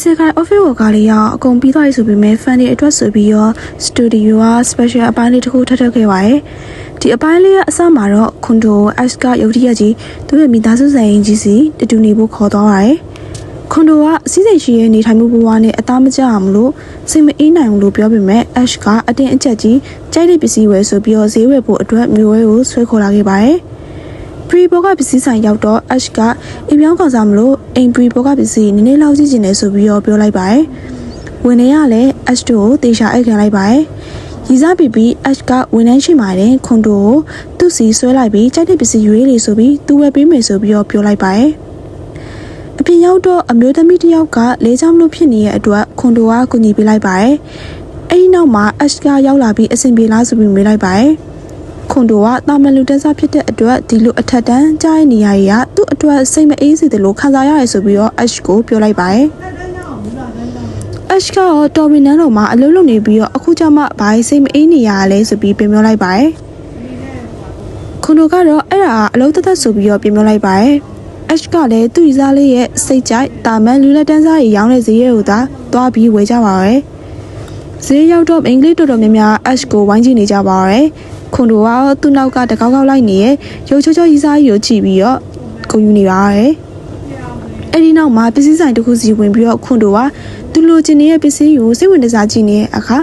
စစ်ကိုင်း office worker လေးရောအကုန်ပြီးသွားပြီဆိုပေမဲ့ fan တွေအတွက်ဆိုပြီးရော studio က special အပိုင်းလေးတစ်ခုထပ်ထပ်ခဲ့ပါတယ်ဒီအပိုင်းလေးကအစမှာတော့ခွန်တို Ash ကရုတ်တရက်ကြီးသူ့ရဲ့မိသားစုဆိုင်ရင်ကြီးစီတူနေဖို့ခေါ်သွားပါတယ်ခွန်တိုကအစည်းစိမ်ရှိရဲ့နေထိုင်မှုဘဝနဲ့အသားမကျအောင်လို့စိတ်မအေးနိုင်ဘူးလို့ပြောပေမဲ့ Ash ကအတင်းအကျပ်ကြီးကြိုက်တဲ့ပစ္စည်းဝယ်ဆိုပြီးတော့ဈေးဝယ်ဖို့အတွက်မျိုးဝဲကိုဆွဲခေါ်လာခဲ့ပါတယ်ပရီဘောကပစ္စည်းဆိုင်ရောက်တော့ Ash ကအိမ်ပြောင်းကောင်စားမလို့အိမ်ပရီဘောကပစ္စည်းနည်းနည်းလောက်ကြည့်ကျင်တယ်ဆိုပြီးတော့ပြောလိုက်ပါတယ်ဝင်နေရလဲ Ash တို့ကိုတေချာအိတ်ခံလိုက်ပါတယ်ရီစားပြီး Ash ကဝန်ထမ်းရှိမှတဲ့ခွန်တိုကိုသူ့စီဆွဲလိုက်ပြီးကြိုက်တဲ့ပစ္စည်းရွေးလေဆိုပြီးသူ့ဝယ်ပေးမယ်ဆိုပြီးတော့ပြောလိုက်ပါတယ်အပြင်ရောက်တော့အမျိုးသမီးတစ်ယောက်ကလေးချောင်းလို့ဖြစ်နေတဲ့အတွက်ခွန်တိုကကူညီပေးလိုက်ပါတယ်အဲဒီနောက်မှာ Ash ကရောက်လာပြီးအဆင်ပြေလားဆိုပြီးမေးလိုက်ပါတယ်ခွန်တိုကတာမန်လူတန်းစားဖြစ်တဲ့အတွက်ဒီလိုအထက်တန်းကြားနေရရသူ့အတွက်စိတ်မအေးစေတယ်လို့ခံစားရတယ်ဆိုပြီးတော့ Ash ကိုပြောလိုက်ပါတယ်Ash ကတော့တော်မီနန်တော်မှာအလုပ်လုပ်နေပြီးတော့အခုကျမှဘာစိတ်မအေးနေရလဲဆိုပြီးပြောလိုက်ပါတယ်ခွန်တိုကတော့အဲ့ဒါအလုပ်သက်ဆိုပြီးတော့ပြောလိုက်ပါတယ်Ash ကလည်းသူ့ရီစားလေးရဲ့စိတ်ကြိုက်တာမန်လူလက်တန်းစားကြီးရောင်းတဲ့ဈေးရဲကိုသာသွားပြီးဝယ်ကြပါရယ်ဈေးရောက်တော့အင်္ဂလိပ်တော်တော်များများ Ash ကိုဝိုင်းကြည့်နေကြပါရယ်ခွန်တိုကသူ့နောက်ကတကောက်ကောက်လိုက်နေရဲ့ရုပ်ချောချောရီစားကြီးကိုကြည့်ပြီးတော့ဂုဏ်ယူနေပါရယ်အဲ့ဒီနောက်မှာပစ္စည်းဆိုင်တစ်ခုစီဝင်ပြီးတော့ခွန်တိုကသူလိုချင်နေတဲ့ပစ္စည်းကိုစိတ်ဝင်စားကြည့်နေတဲ့အခါ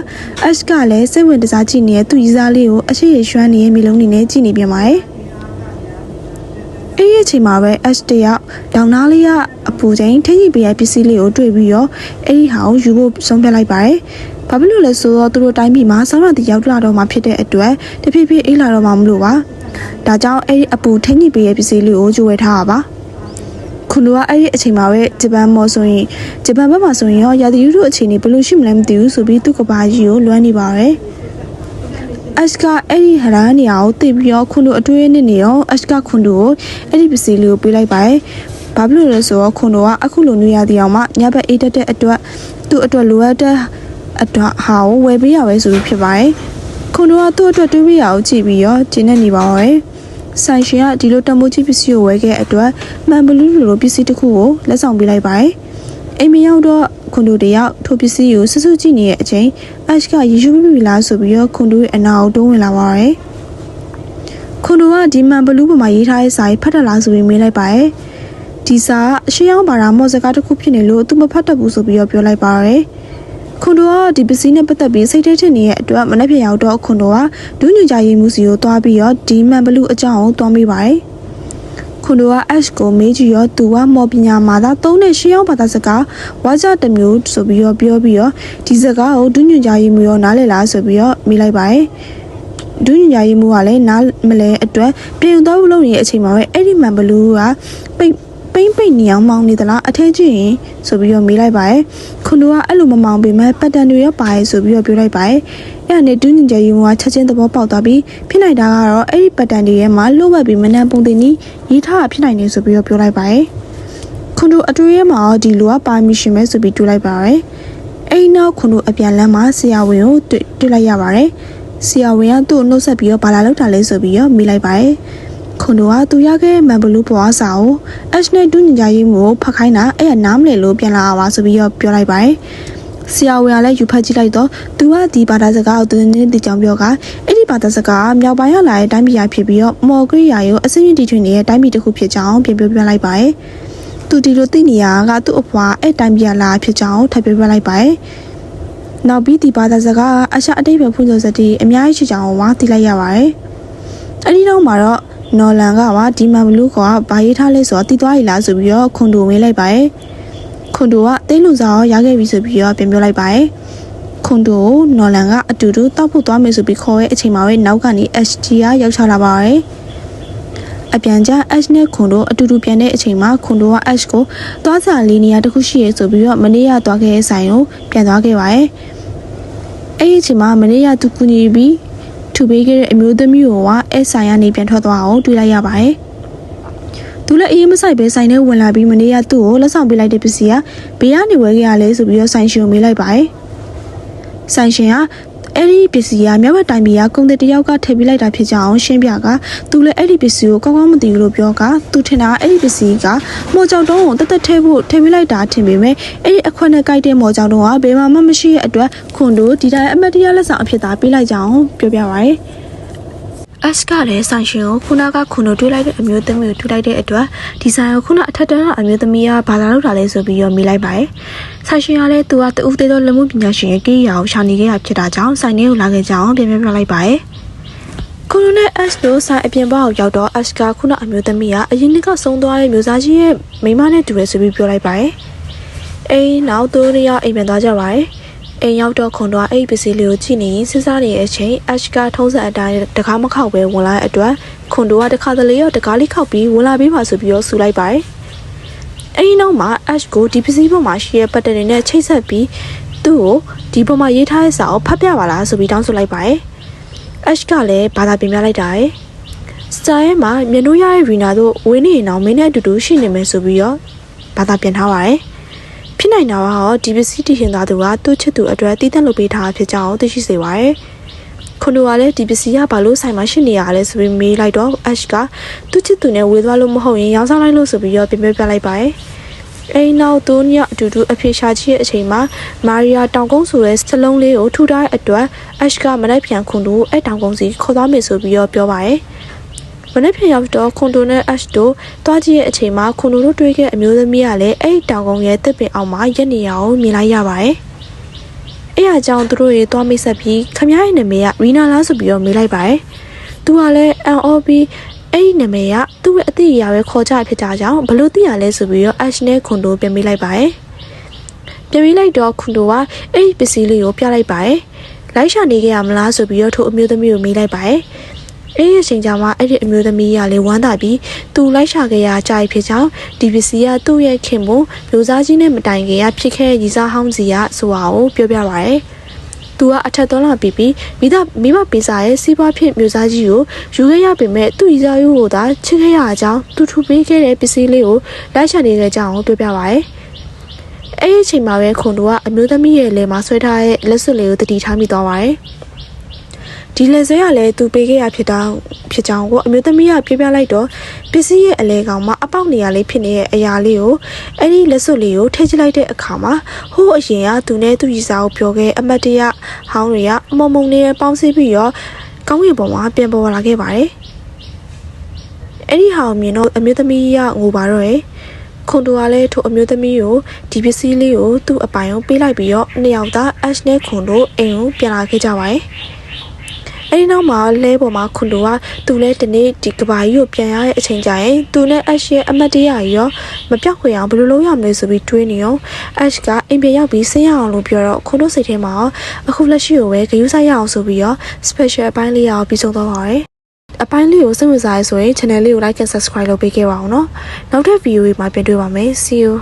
Ash ကလည်းစိတ်ဝင်စားကြည့်နေတဲ့သူ့ရီစားလေးကိုအရှိရရွှမ်းနေတဲ့မျိုးလုံးနေနဲ့ကြည့်နေပြန်ပါရယ်အဲ့ဒီအချိန်မှာပဲ Ash တယောက်ဒေါင်းနာလေးကအပူချိန်ထိကြီးပေးရပစ္စည်းလေးကိုတွေ့ပြီးတော့အဲ့ဒီဟာကိုယူဖို့ဆုံးဖြတ်လိုက်ပါတယ်။ဘာဖြစ်လို့လဲဆိုတော့သူတို့တိုင်းပြည်မှာဆောင်းရာသီရောက်လာတော့မှဖြစ်တဲ့အတွက်တဖြည်းဖြည်းအေးလာတော့မှမလို့ပါ။ဒါကြောင့်အဲ့ဒီအပူထိကြီးပေးရပစ္စည်းလေးကိုယူဝယ်ထားတာပါ။ခွန်တို့ကအဲ့ဒီအချိန်မှာပဲဂျပန်မော်ဆိုရင်ဂျပန်ဘက်မှာဆိုရင်ရောရာသီဥတုအခြေအနေဘယ်လိုရှိမလဲမသိဘူးဆိုပြီးသူ့ကဘာကြီးကိုလွှမ်းနေပါရယ်။ Ash ကအဲ့ဒီဟရန်နေရာကိုသိပြီးတော့ခွန်တို့အတွေ့အနဲ့နေရော Ash ကခွန်တို့ကိုအဲ့ဒီပစ္စည်းလေးကိုပေးလိုက်ပါတယ်။ဘာဖြစ်လို့လဲဆိုတော့ခွန်တို့ကအခုလိုနေရတဲ့အောင်မှညဘက်အေးတက်တဲ့အတွက်သူ့အတွက်လိုအပ်တဲ့အတွက်ဟာကိုဝယ်ပေးရပဲဆိုပြီးဖြစ်ပါတယ်။ခွန်တို့ကသူ့အတွက်တွေးရအောင်ကြည့်ပြီးတော့ကျင်းနေနေပါတော့။ဆိုင်ရှင်ကဒီလိုတမိုးကြီးပစ္စည်းကိုဝယ်ခဲ့အတွက်မှန်ဘလူးလိုပစ္စည်းတစ်ခုကိုလက်ဆောင်ပေးလိုက်ပါတယ်။အိမ်မရောက်တော့ခွန်တို့တယောက်ထိုပစ္စည်းကိုစွတ်စွတ်ကြည့်နေတဲ့အချိန်Ash ကရေရှုပ်ပြီလားဆိုပြီးတော့ခွန်တို့ရဲ့အနာကိုတွန်းဝင်လာပါတယ်ခွန်တို့ကဒီမှန်ဘလူးပေါ်မှာရေးထားတဲ့စာရေးဖတ်တတ်လားဆိုပြီးမေးလိုက်ပါတယ်ဒီစာအရှိအောင်ပါတာမော်စကားတစ်ခုဖြစ်နေလို့သူမဖတ်တတ်ဘူးဆိုပြီးတော့ပြောလိုက်ပါတယ်ခွန်တို့ကဒီပစ္စည်းနဲ့ပတ်သက်ပြီးစိတ်ထဲထင်နေတဲ့အတွက်မနှက်ပြရောက်တော့ခွန်တို့ကဒုညွှန်ကြားရေးမှုစီကိုတွားပြီးတော့ဒီမှန်ဘလူးအကြောင်းကိုတွားမိပါတယ်ခွန်တို့က Ash ကိုမေးကြည့်ရောသူကမော်ပညာမှာသာသုံးတဲ့ရှေးအောင်ဘာသာစကားဝါကြတစ်မျိုးဆိုပြီးတော့ပြောပြီးတော့ဒီစကားကိုဒုညွှန်ကြားရေးမှုရောနားလည်လားဆိုပြီးတော့မေးလိုက်ပါတယ်ဒုညွှန်ကြားရေးမှုကလည်းနားမလဲအတွက်ပြင်သွားဖို့လုပ်နေတဲ့အချိန်မှာပဲအဲ့ဒီမှန်ဘလူးကပိတ်နေအောင်မောင်းနေသလားအထင်းချင်းဆိုပြီးတော့မေးလိုက်ပါတယ်ခွန်တို့ကအဲ့လိုမမောင်းပေမဲ့ပတ်တန်တွေရောပါရဲဆိုပြီးတော့ပြောလိုက်ပါတယ်အဲ့ဒါနဲ့ဒုညွှန်ကြားရေးမှုကချက်ချင်းသဘောပေါက်သွားပြီးဖြစ်နိုင်တာကတော့အဲ့ဒီပတ်တန်တွေထဲမှာလှုပ်ဝက်ပြီးမနှံပုံတင်ကြီးရေးထားတာဖြစ်နိုင်နေဆိုပြီးတော့ပြောလိုက်ပါတယ်ခွန်တို့အတွေ့အမှာဒီလိုကပါမီရှင်ပဲဆိုပြီးတွေးလိုက်ပါတယ်အဲ့နောက်ခွန်တို့အပြန်လမ်းမှာဆရာဝန်ကိုတွေ့လိုက်ရပါတယ်ဆရာဝန်ကသူ့ကိုနှုတ်ဆက်ပြီးတော့ဘာလာလောက်တာလဲဆိုပြီးတော့မေးလိုက်ပါတယ်ခွန်တို့ကသူရခဲ့မှန်ဘလူးပေါ်စာကို Ash နဲ့ဒုညွှန်ကြားရေးမှုကိုဖတ်ခိုင်းတာအဲ့ရနားမလဲလို့ပြန်လာပါဆိုပြီးတော့ပြောလိုက်ပါတယ်ဆရာဝန်ကလည်းယူဖတ်ကြည့်လိုက်တော့သူကဒီဘာသာစကားကိုသူနေကြောင်ပြောကအဲ့ဒီဘာသာစကားမြောက်ပိုင်းရလာတဲ့တိုင်းပြည်ရဖြစ်ပြီးတော့မော်ဂရီယာကိုအစင်းတီထွင်နေတဲ့တိုင်းပြည်တစ်ခုဖြစ်ကြောင်းပြန်ပြောလိုက်ပါတယ်သူဒီလိုသိနေရကသူ့အဖွာအဲ့တိုင်းပြည်ရလာဖြစ်ကြောင်းထပ်ပြောလိုက်ပါတယ်နောက်ပြီးဒီဘာသာစကားအရှာအတိတ်ပဲဖွင့်ဆိုစတဲ့။အများကြီးရှိကြအောင်ဝါသိလိုက်ရပါတယ်။အဲဒီတော့မှာတော့နော်လန်ကပါဒီမန်ဘလူးကဘာရေးထားလဲဆိုတော့တီးသွားရလားဆိုပြီးတော့ခွန်တိုမေးလိုက်ပါတယ်။ခွန်တိုကတိတ်လူစားရခဲ့ပြီဆိုပြီးတော့ပြန်ပြောလိုက်ပါတယ်။ခွန်တိုနော်လန်ကအတူတူတောက်ဖို့သွားမယ်ဆိုပြီးခေါ်ရဲ့အချိန်မှာပဲနောက်ကနေ SG ကရောက်ချလာပါတယ်။အပြန်ကျ Ash နဲ့ခွန်တို့အတူတူပြန်တဲ့အချိန်မှာခွန်တို့က Ash ကိုသွားစားလေးနေရာတစ်ခုရှိရဲဆိုပြီးတော့မနေ့ကသွားခဲ့တဲ့ဆိုင်ကိုပြန်သွားခဲ့ပါတယ်။အဲ့ဒီအချိန်မှာမနေ့ကသူကူညီပြီးထူပေးခဲ့တဲ့အမျိုးသမီးကိုကအဲ့ဆိုင်ကနေပြန်ထွက်သွားအောင်တွေ့လိုက်ရပါတယ်။သူလည်းအေးမဆိုင်ပဲဆိုင်ထဲဝင်လာပြီးမနေ့ကသူ့ကိုလက်ဆောင်ပေးလိုက်တဲ့ပစ္စည်းကဘေးကနေဝယ်ခဲ့ရလဲဆိုပြီးတော့ဆိုင်ရှင်ကိုမေးလိုက်ပါတယ်။ဆိုင်ရှင်က အဲ့ဒီပစ္စည်းကမြောက်ဘက်တိုင်းပြည်ကကုန်တဲ့တယောက်ကထည့်ပေးလိုက်တာဖြစ်ကြအောင်ရှင်းပြကသူလည်းအဲ့ဒီပစ္စည်းကိုကောင်းကောင်းမသိဘူးလို့ပြောကသူထင်တာအဲ့ဒီပစ္စည်းကမော်ကြောင်တုံးကိုတက်ထည့်ဖို့ထည့်ပေးလိုက်တာထင်ပေမဲ့အဲ့ဒီအခွက်နဲ့ကြိုက်တဲ့မော်ကြောင်တုံးကဘယ်မှမရှိတဲ့အတွက်ခွန်တို့ဒီတိုင်းအမတ်တရားလက်ဆောင်အဖြစ်သာပေးလိုက်ကြအောင်ပြောပြပါရယ်ကလည်းဆိုင်ရှင်ကိုခုနကခွန်တို့တွေ့လိုက်တဲ့အမျိုးသမီးကိုတွေ့လိုက်တဲ့အတွက်ဒီဆိုင်ကိုခုနအထက်တန်းကအမျိုးသမီးကဘာသာလုပ်တာလဲဆိုပြီးတော့မေးလိုက်ပါတယ်။ဆိုင်ရှင်ကလည်းသူကတူဦးသေးသောလက်မှုပညာရှင်ရဲ့ကိရိယာကိုရှာနေခဲ့ရဖြစ်တာကြောင့်ဆိုင်ထဲကိုလာခဲ့ကြအောင်ပြန်ပြလိုက်ပါတယ်။ခွန်တို့နဲ့ တို့ဆိုင်အပြင်ဘက်ကိုရောက်တော့ ကခုနအမျိုးသမီးကအရင်နှစ်ကဆုံးသွားတဲ့မျိုးသားကြီးရဲ့မိမနဲ့တူတယ်ဆိုပြီးပြောလိုက်ပါတယ်။နောက်သူတို့ရောက်အိမ်ပြန်သွားကြပါတယ်။အိမ်ရောက်တော့ခွန်တော့အဲ့ပစ္စည်းလေးကိုကြည့်နေရင်စဉ်းစားနေတဲ့အချိန်ကထုံးစံအတိုင်းတကားမခောက်ပဲဝင်လာတဲ့အတွက်ခွန်တော့တခါတလေရောတကားလေးခောက်ပြီးဝင်လာပေးပါဆိုပြီးတော့ဆူလိုက်ပါတယ်။အဲ့ဒီနောက်မှာကိုဒီပစ္စည်းပေါ်မှာရှိတဲ့ပတ်တန်တွေနဲ့ချိတ်ဆက်ပြီးသူ့ကိုဒီပေါ်မှာရေးထားတဲ့စာကိုဖတ်ပြပါလားဆိုပြီးတောင်းဆိုလိုက်ပါတယ်။ကလည်းဘာသာပြင်ပြလိုက်တာရယ်။စတာရဲ့မှာမျက်နှာရရဲ့ရီနာတို့ဝင်းနေအောင်မင်းနဲ့အတူတူရှိနေမယ်ဆိုပြီးတော့ဘာသာပြန်ထားပါတယ်။ဖြစ်နိုင်တာကတော့ဒီပစ္စည်းတည်ရှင်သားသူကသူ့ချစ်သူအတွက်တည်တံ့လုပ်ပေးထားဖြစ်ကြောင်းသိရှိစေပါရယ်။ခွန်တို့ကလည်းဒီပစ္စည်းကဘာလို့ဆိုင်မှာရှိနေရလဲဆိုပြီးမေးလိုက်တော့ကသူ့ချစ်သူနဲ့ဝေသွားလို့မဟုတ်ရင်ရောင်းစားလိုက်လို့ဆိုပြီးတော့ပြင်ပြလိုက်ပါရယ်။နောက်သူညအတူတူအဖေရှာကြည့်တဲ့အချိန်မှာမာရီယာတောင်ကုန်းဆိုတဲ့စလုံးလေးကိုထူထားတဲ့အတွက်ကမလိုက်ပြန်ခွန်တို့အဲ့တောင်ကုန်းစီခေါ်သွားမယ်ဆိုပြီးတော့ပြောပါရယ်။မနေ့ပြန်ရောက်တော့ခွန်တိုနဲ့တို့တွားကြည့်ရဲ့အချိန်မှာခွန်တိုတို့တွေ့ခဲ့အမျိုးသမီးကလည်းအဲ့တောင်ကုန်းရဲ့တစ်ပင်အောင်မှာရက်နေရအောင်မြင်လိုက်ရပါတယ်။အဲ့အကြောင်းသူတို့ရေတွားမိတ်ဆက်ပြီးခမရဲ့နာမည်ကရီနာလားဆိုပြီးတော့မေးလိုက်ပါတယ်။သူကလည်းအန်အော်ပြီးအဲ့ဒီနာမည်ကသူ့ရဲ့အသိအရာပဲခေါ်ကြဖြစ်တာကြောင့်ဘလို့သိရလဲဆိုပြီးတော့နဲ့ခွန်တိုပြန်မေးလိုက်ပါတယ်။ပြန်မေးလိုက်တော့ခွန်တိုကအဲ့ဒီပစ္စည်းလေးကိုပြလိုက်ပါတယ်။လိုက်ရှာနေကြရမလားဆိုပြီးတော့ထိုအမျိုးသမီးကိုမေးလိုက်ပါတယ်။အဲ့ဒီအချိန်ကျမှအဲ့ဒီအမျိုးသမီးကလည်းဝမ်းသာပြီးသူလိုက်ရှာခဲ့ရကြိုက်ဖြစ်ကြောင်းဒီပစ္စည်းကသူ့ရဲ့ခင်မို့လူစားကြီးနဲ့မတိုင်ခင်ကဖြစ်ခဲ့ရည်စားဟောင်းစီကဆိုတာကိုပြောပြပါရယ်။သူကအထက်တော်လာပြီးမိမပေးစားရဲ့စီးပွားဖြစ်မျိုးစားကြီးကိုယူခဲ့ရပေမဲ့သူ့ရည်စားရိုးကိုသာချစ်ခဲ့ရအကြောင်းသူထူပေးခဲ့တဲ့ပစ္စည်းလေးကိုလိုက်ရှာနေခဲ့ကြအောင်ပြောပြပါရယ်။အဲ့ဒီအချိန်မှာပဲခွန်တို့ကအမျိုးသမီးရဲ့လက်မှာဆွဲထားတဲ့လက်စွပ်လေးကိုတတိထားမိသွားပါရယ်။ဒီလက်စဲကလည်းသူပေးခဲ့ရဖြစ်ကြောင်းကိုအမျိုးသမီးကပြလိုက်တော့ပစ္စည်းရဲ့အလဲကောင်မှာအပေါက်နေရလေးဖြစ်နေတဲ့အရာလေးကိုအဲ့ဒီလက်စွပ်လေးကိုထည့်ချလိုက်တဲ့အခါမှာဟိုးအရင်ကသူနဲ့သူ့ရီစာကိုပြောခဲ့အမတ်တရဟောင်းတွေကအမုံမုံနဲ့ပေါင်းစည်းပြီးတော့ကောင်းကင်ပေါ်မှာပြန်ပေါ်လာခဲ့ပါတယ်။အဲ့ဒီဟာကိုမြင်တော့အမျိုးသမီးကငိုပါတော့ရဲ့ခွန်တိုကလည်းထိုအမျိုးသမီးကိုဒီပစ္စည်းလေးကိုသူ့အပိုင်ကိုပေးလိုက်ပြီးတော့နှစ်ယောက်သားနဲ့ခွန်တိုအိမ်ကိုပြန်လာခဲ့ကြပါတယ်။အဲ့ဒီနောက်မှာလဲပေါ်မှာခွန်တိုကသူလဲတနေ့ဒီကဘာကြီးကိုပြန်ရတဲ့အချိန်ကျရင်သူနဲ့ရဲ့အမတ်တရားကြီးရောမပြောက်ခွေအောင်ဘယ်လိုလုပ်ရမလဲဆိုပြီးတွေးနေအောင်ကအိမ်ပြန်ရောက်ပြီးဆင်းရအောင်လို့ပြောတော့ခွန်တိုစိတ်ထဲမှာအခုလက်ရှိကိုပဲဂရုစိုက်ရအောင်ဆိုပြီးတော့ special အပိုင်းလေးရအောင်ပြီးဆုံးသွားပါရယ်အပိုင်းလေးကိုစိတ်ဝင်စားရဆိုရင် channel လေးကို like and subscribe လုပ်ပေးခဲ့ပါအောင်နော်နောက်ထပ် video တွေမှာပြန်တွေ့ပါမယ် see you